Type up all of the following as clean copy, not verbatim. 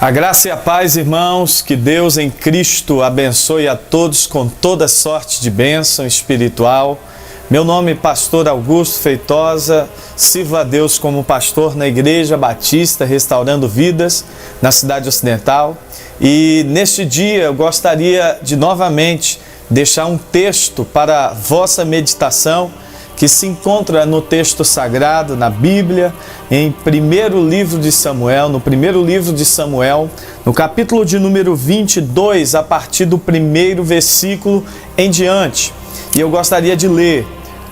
A graça e a paz, irmãos, que Deus em Cristo abençoe a todos com toda sorte de bênção espiritual. Meu nome é Pastor Augusto Feitosa, sirvo a Deus como pastor na Igreja Batista Restaurando Vidas, na Cidade Ocidental. E neste dia eu gostaria de novamente deixar um texto para a vossa meditação, que se encontra no texto sagrado, na Bíblia, em primeiro livro de Samuel, no capítulo de número 22, a partir do primeiro versículo em diante. E eu gostaria de ler,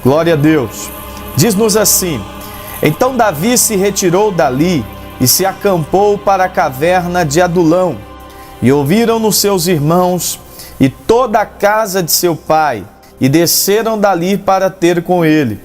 glória a Deus. Diz-nos assim: Então Davi se retirou dali e se acampou para a caverna de Adulão. E ouviram-no seus irmãos e toda a casa de seu pai, e desceram dali para ter com ele.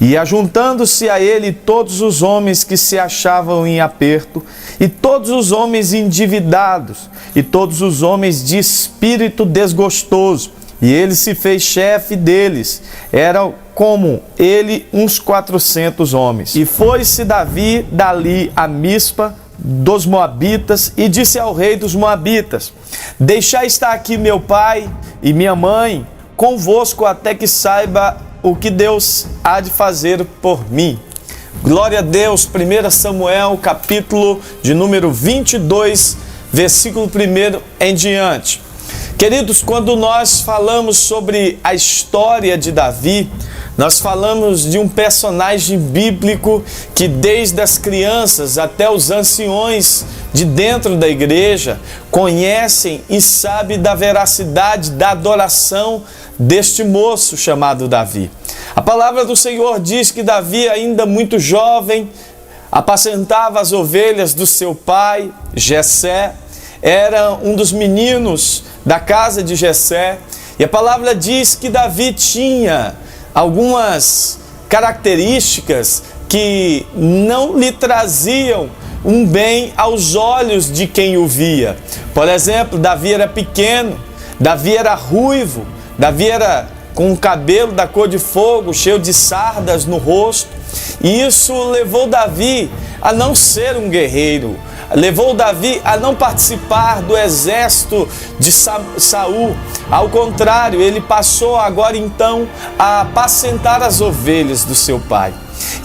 E ajuntando-se a ele todos os homens que se achavam em aperto, e todos os homens endividados, e todos os homens de espírito desgostoso, e ele se fez chefe deles. Eram como ele uns 400 homens. E foi-se Davi dali a Mispa dos Moabitas, e disse ao rei dos Moabitas: Deixai estar aqui meu pai e minha mãe convosco, até que saiba o que Deus há de fazer por mim. Glória a Deus. 1 Samuel, capítulo de número 22, versículo 1 em diante. Queridos, quando nós falamos sobre a história de Davi, nós falamos de um personagem bíblico que desde as crianças até os anciões de dentro da igreja conhecem e sabem da veracidade da adoração deste moço chamado Davi. A palavra do Senhor diz que Davi, ainda muito jovem, apacentava as ovelhas do seu pai, Jessé, era um dos meninos da casa de Jessé, e a palavra diz que Davi tinha algumas características que não lhe traziam um bem aos olhos de quem o via. Por exemplo, Davi era pequeno, Davi era ruivo, Davi era com o cabelo da cor de fogo, cheio de sardas no rosto, e isso levou Davi a não ser um guerreiro, levou Davi a não participar do exército de Saul. Ao contrário, ele passou agora então a apacentar as ovelhas do seu pai.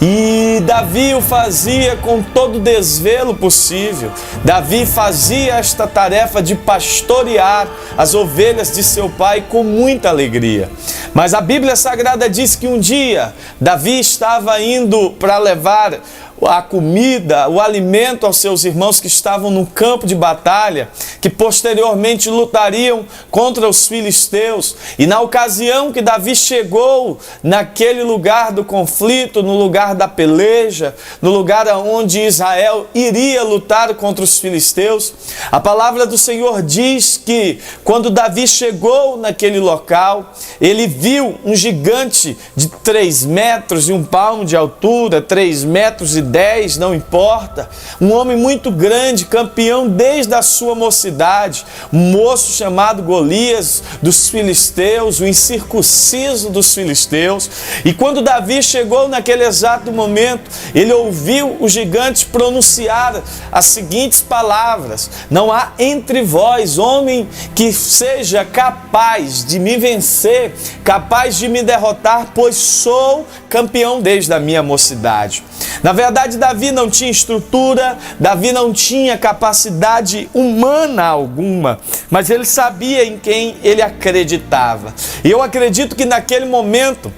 E Davi o fazia com todo o desvelo possível. Davi fazia esta tarefa de pastorear as ovelhas de seu pai com muita alegria. Mas a Bíblia Sagrada diz que um dia Davi estava indo para levar a comida, o alimento aos seus irmãos que estavam no campo de batalha, que posteriormente lutariam contra os filisteus. E na ocasião que Davi chegou naquele lugar do conflito, no lugar da peleja, no lugar onde Israel iria lutar contra os filisteus, a palavra do Senhor diz que quando Davi chegou naquele local, ele viu um gigante de 3 metros e 1 palmo de altura, 3 metros e 10, não importa, um homem muito grande, campeão desde a sua mocidade, um moço chamado Golias dos filisteus, o incircunciso dos filisteus. E quando Davi chegou naquele exato momento, ele ouviu o gigante pronunciar as seguintes palavras: Não há entre vós homem que seja capaz de me vencer, capaz de me derrotar, pois sou campeão desde a minha mocidade. Na verdade, Davi não tinha estrutura, Davi não tinha capacidade humana alguma, mas ele sabia em quem ele acreditava. E eu acredito que naquele momento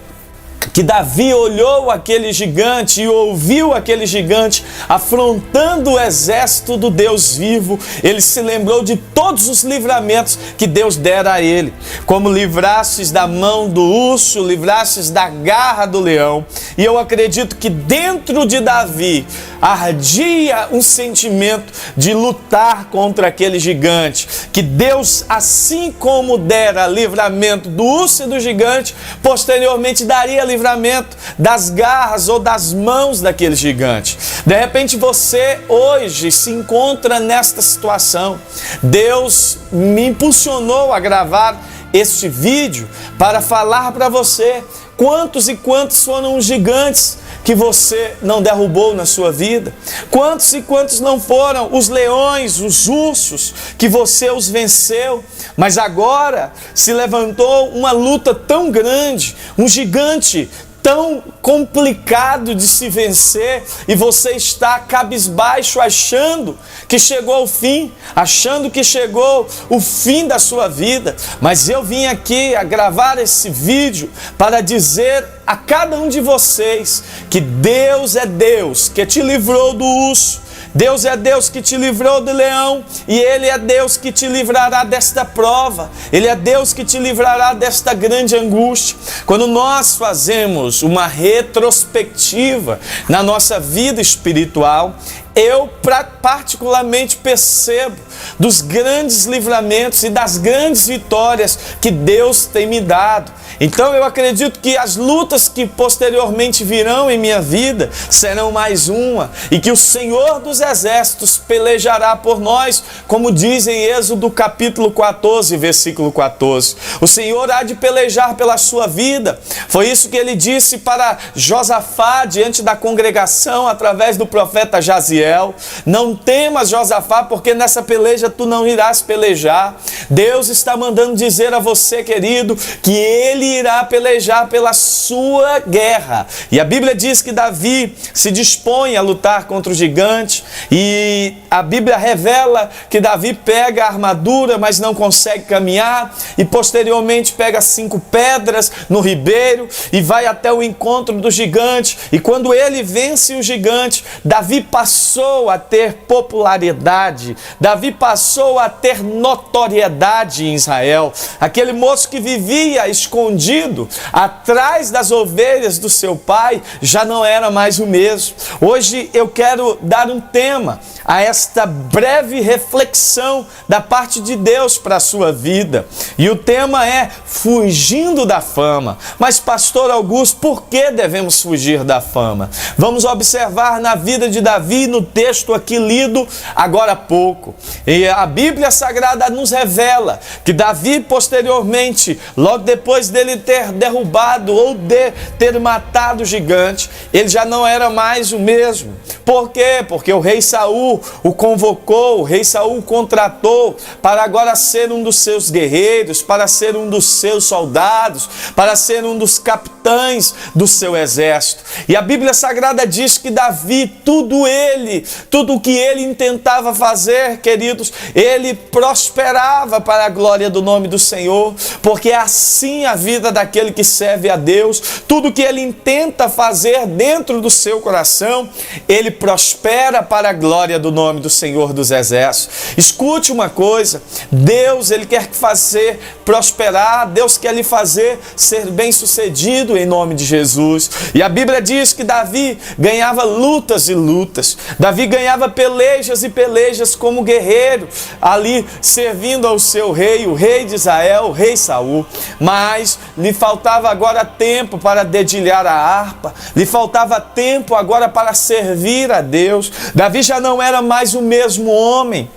que Davi olhou aquele gigante e ouviu aquele gigante afrontando o exército do Deus vivo, ele se lembrou de todos os livramentos que Deus dera a ele, como livrastes da mão do urso, livrastes da garra do leão. E eu acredito que dentro de Davi ardia um sentimento de lutar contra aquele gigante, que Deus, assim como dera livramento do urso e do gigante, posteriormente daria livramento das garras ou das mãos daquele gigante. De repente você hoje se encontra nesta situação. Deus me impulsionou a gravar este vídeo para falar para você quantos e quantos foram os gigantes que você não derrubou na sua vida? Quantos e quantos não foram os leões, os ursos, que você os venceu, mas agora se levantou uma luta tão grande, um gigante tão complicado de se vencer, e você está cabisbaixo, achando que chegou ao fim, achando que chegou o fim da sua vida. Mas eu vim aqui a gravar esse vídeo para dizer a cada um de vocês que Deus é Deus que te livrou do urso, Deus é Deus que te livrou do leão, e Ele é Deus que te livrará desta prova, Ele é Deus que te livrará desta grande angústia. Quando nós fazemos uma retrospectiva na nossa vida espiritual, eu particularmente percebo dos grandes livramentos e das grandes vitórias que Deus tem me dado. Então eu acredito que as lutas que posteriormente virão em minha vida serão mais uma, e que o Senhor dos Exércitos pelejará por nós, como diz em Êxodo capítulo 14, versículo 14. O Senhor há de pelejar pela sua vida. Foi isso que ele disse para Josafá diante da congregação através do profeta Jaziel: não temas, Josafá, porque nessa peleja tu não irás pelejar. Deus está mandando dizer a você, querido, que Ele irá pelejar pela sua guerra. E a Bíblia diz que Davi se dispõe a lutar contra o gigante, e a Bíblia revela que Davi pega a armadura, mas não consegue caminhar, e posteriormente pega 5 pedras no ribeiro e vai até o encontro do gigante. E quando ele vence o gigante, Davi passou a ter popularidade, Davi passou a ter notoriedade em Israel. Aquele moço que vivia escondido atrás das ovelhas do seu pai já não era mais o mesmo. Hoje eu quero dar um tema a esta breve reflexão da parte de Deus para a sua vida, e o tema é fugindo da fama. Mas pastor Augusto, por que devemos fugir da fama? Vamos observar na vida de Davi, no texto aqui lido agora há pouco. E a Bíblia Sagrada nos revela que Davi posteriormente, logo depois dele ter derrubado ou de ter matado o gigante, ele já não era mais o mesmo. Por quê? Porque o rei Saul o convocou, o rei Saul o contratou para agora ser um dos seus guerreiros, para ser um dos seus soldados, para ser um dos capitães do seu exército. E a Bíblia Sagrada diz que Davi, tudo o que ele intentava fazer, queridos, ele prosperava para a glória do nome do Senhor, porque é assim a vida daquele que serve a Deus. Tudo que ele intenta fazer dentro do seu coração, ele prospera para a glória do nome do Senhor dos Exércitos. Escute uma coisa: Deus, Ele quer fazer prosperar, Deus quer lhe fazer ser bem sucedido em nome de Jesus. E a Bíblia diz que Davi ganhava lutas e lutas, Davi ganhava pelejas e pelejas como guerreiro, ali servindo ao seu rei, o rei de Israel, o rei Saul. Mas lhe faltava agora tempo para dedilhar a harpa, lhe faltava tempo agora para servir a Deus. Davi já não era mais o mesmo homem.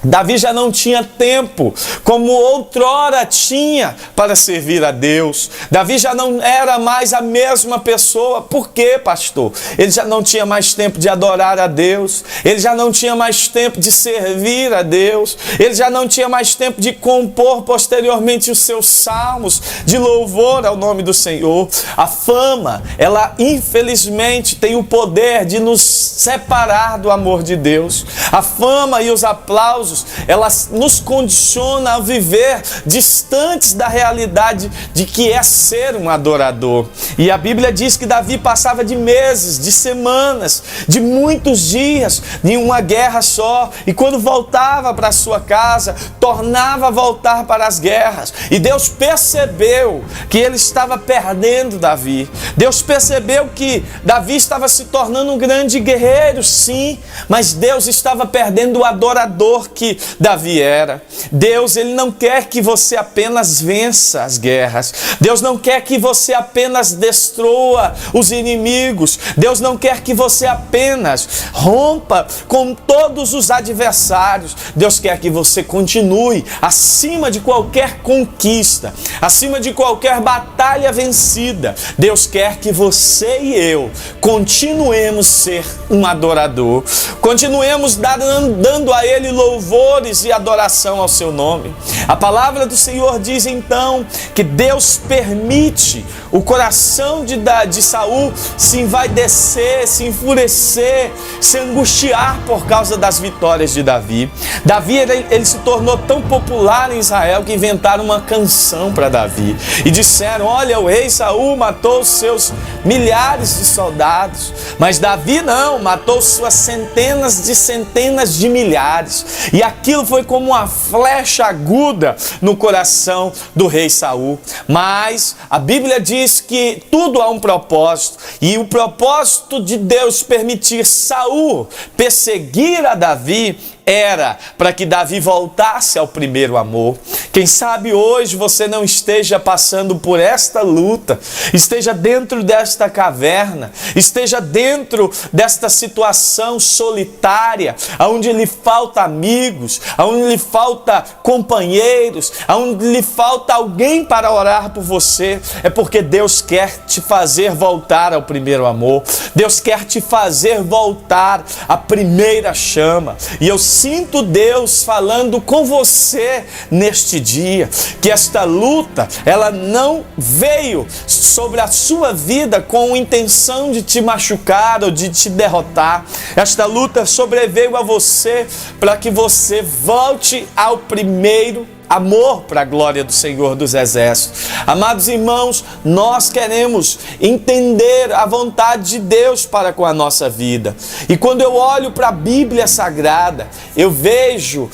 Davi já não tinha tempo como outrora tinha para servir a Deus. Davi já não era mais a mesma pessoa. Por quê, pastor? Ele já não tinha mais tempo de adorar a Deus, ele já não tinha mais tempo de servir a Deus, ele já não tinha mais tempo de compor posteriormente os seus salmos de louvor ao nome do Senhor. A fama, ela infelizmente tem o poder de nos separar do amor de Deus. A fama e os aplausos, elas nos condicionam a viver distantes da realidade de que é ser um adorador. E a Bíblia diz que Davi passava de meses, de semanas, de muitos dias em uma guerra só, e quando voltava para sua casa, tornava a voltar para as guerras. E Deus percebeu que ele estava perdendo Davi. Deus percebeu que Davi estava se tornando um grande guerreiro, sim, mas Deus estava perdendo o adorador que que Davi era. Deus, ele não quer que você apenas vença as guerras. Deus não quer que você apenas destrua os inimigos. Deus não quer que você apenas rompa com todos os adversários. Deus quer que você continue acima de qualquer conquista, acima de qualquer batalha vencida. Deus quer que você e eu continuemos ser um adorador, continuemos dando a Ele louvores e adoração ao seu nome. A palavra do Senhor diz então que Deus permite o coração de Saul se envaidecer, se enfurecer, se angustiar por causa das vitórias de Davi. Davi ele se tornou tão popular em Israel que inventaram uma canção para Davi e disseram: olha, o rei Saul matou seus milhares de soldados, mas Davi não, matou suas centenas de milhares. E aquilo foi como uma flecha aguda no coração do rei Saul. Mas a Bíblia diz que tudo há um propósito, e o propósito de Deus permitir Saul perseguir a Davi era para que Davi voltasse ao primeiro amor. Quem sabe hoje você não esteja passando por esta luta, esteja dentro desta caverna, esteja dentro desta situação solitária, onde lhe falta amigos, onde lhe falta companheiros, onde lhe falta alguém para orar por você. É porque Deus quer te fazer voltar ao primeiro amor. Deus quer te fazer voltar à primeira chama. E eu sinto Deus falando com você neste dia, que esta luta, ela não veio sobre a sua vida com intenção de te machucar ou de te derrotar. Esta luta sobreveio a você para que você volte ao primeiro amor, para a glória do Senhor dos Exércitos. Amados irmãos, nós queremos entender a vontade de Deus para com a nossa vida. E quando eu olho para a Bíblia Sagrada, eu vejo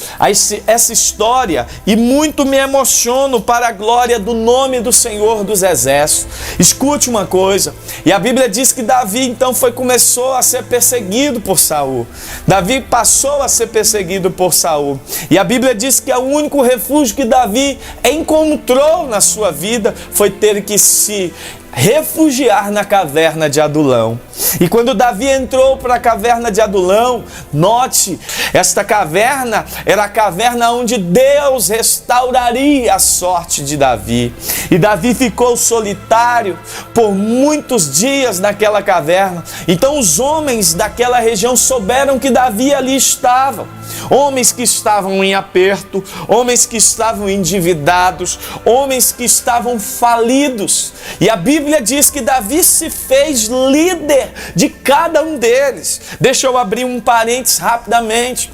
essa história e muito me emociono para a glória do nome do Senhor dos Exércitos. Escute uma coisa, e a Bíblia diz que Davi então começou a ser perseguido por Saul. Davi passou a ser perseguido por Saul. E a Bíblia diz que o único refúgio que Davi encontrou na sua vida foi ter que se refugiar na caverna de Adulão. E quando Davi entrou para a caverna de Adulão, note, esta caverna era a caverna onde Deus restauraria a sorte de Davi. E Davi ficou solitário por muitos dias naquela caverna. Então os homens daquela região souberam que Davi ali estava. Homens que estavam em aperto, homens que estavam endividados, homens que estavam falidos. E a Bíblia diz que Davi se fez líder de cada um deles. Deixa eu abrir um parênteses rapidamente.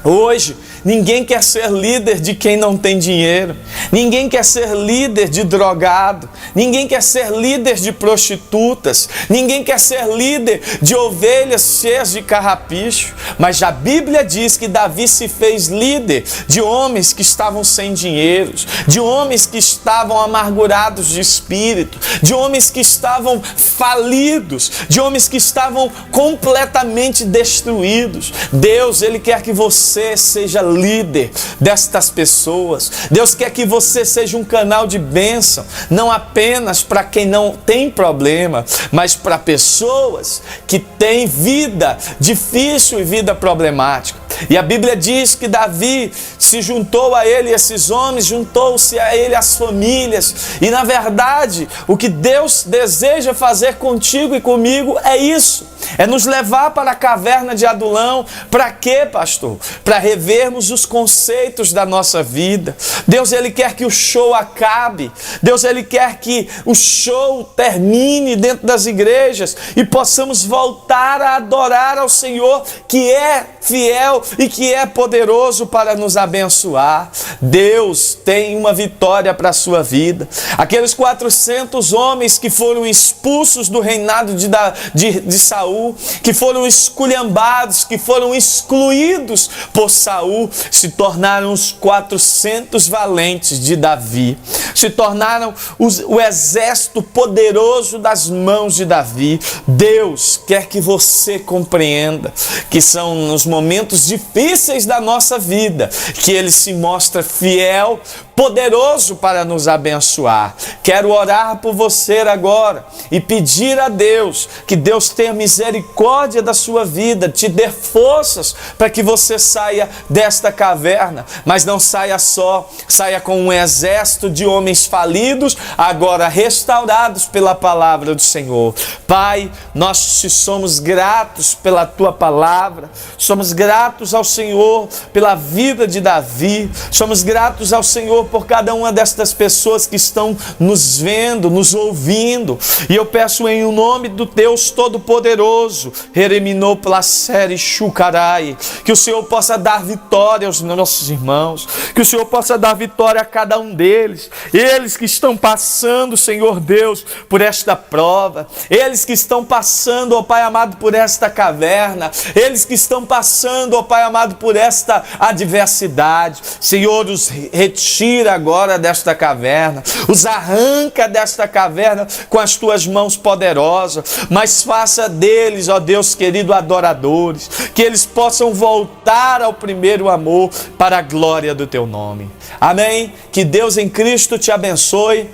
Hoje, ninguém quer ser líder de quem não tem dinheiro. Ninguém quer ser líder de drogado. Ninguém quer ser líder de prostitutas. Ninguém quer ser líder de ovelhas cheias de carrapicho. Mas a Bíblia diz que Davi se fez líder de homens que estavam sem dinheiro, de homens que estavam amargurados de espírito, de homens que estavam falidos, de homens que estavam completamente destruídos. Deus, Ele quer que você seja líder destas pessoas. Deus quer que você seja um canal de bênção, não apenas para quem não tem problema, mas para pessoas que têm vida difícil e vida problemática. E a Bíblia diz que Davi se juntou a ele, esses homens, juntou-se a ele as famílias. E na verdade, o que Deus deseja fazer contigo e comigo é isso. É nos levar para a caverna de Adulão. Para quê, pastor? Para revermos os conceitos da nossa vida. Deus, Ele quer que o show acabe. Deus, Ele quer que o show termine dentro das igrejas e possamos voltar a adorar ao Senhor, que é fiel e que é poderoso para nos abençoar. Deus tem uma vitória para a sua vida. Aqueles 400 homens que foram expulsos do reinado de Saul, que foram esculhambados, que foram excluídos por Saul, se tornaram os 400 valentes de Davi, se tornaram o exército poderoso das mãos de Davi. Deus quer que você compreenda que são nos momentos momentos difíceis da nossa vida, que Ele se mostra fiel, poderoso para nos abençoar. Quero orar por você agora e pedir a Deus que Deus tenha misericórdia da sua vida, te dê forças para que você saia desta caverna, mas não saia só, saia com um exército de homens falidos, agora restaurados pela palavra do Senhor. Pai, nós te somos gratos pela tua palavra, somos gratos ao Senhor pela vida de Davi, somos gratos ao Senhor por cada uma destas pessoas que estão nos vendo, nos ouvindo, e eu peço em nome do Deus Todo-Poderoso, Hereminou Placere Chucarai, que o Senhor possa dar vitória aos nossos irmãos, que o Senhor possa dar vitória a cada um deles, eles que estão passando, Senhor Deus, por esta prova, eles que estão passando, ó Pai amado, por esta caverna, eles que estão passando, ó Pai amado, por esta adversidade. Senhor, os retira agora desta caverna, os arranca desta caverna com as tuas mãos poderosas, mas faça deles, ó Deus querido, adoradores, que eles possam voltar ao primeiro amor para a glória do teu nome. Amém? Que Deus em Cristo te abençoe.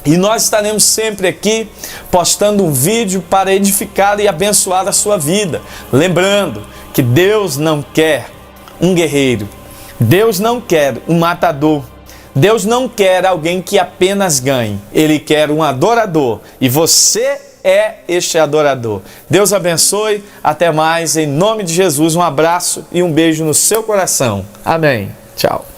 E nós estaremos sempre aqui postando um vídeo para edificar e abençoar a sua vida. Lembrando que Deus não quer um guerreiro, Deus não quer um matador, Deus não quer alguém que apenas ganhe, Ele quer um adorador, e você é este adorador. Deus abençoe, até mais, em nome de Jesus, um abraço e um beijo no seu coração. Amém. Tchau.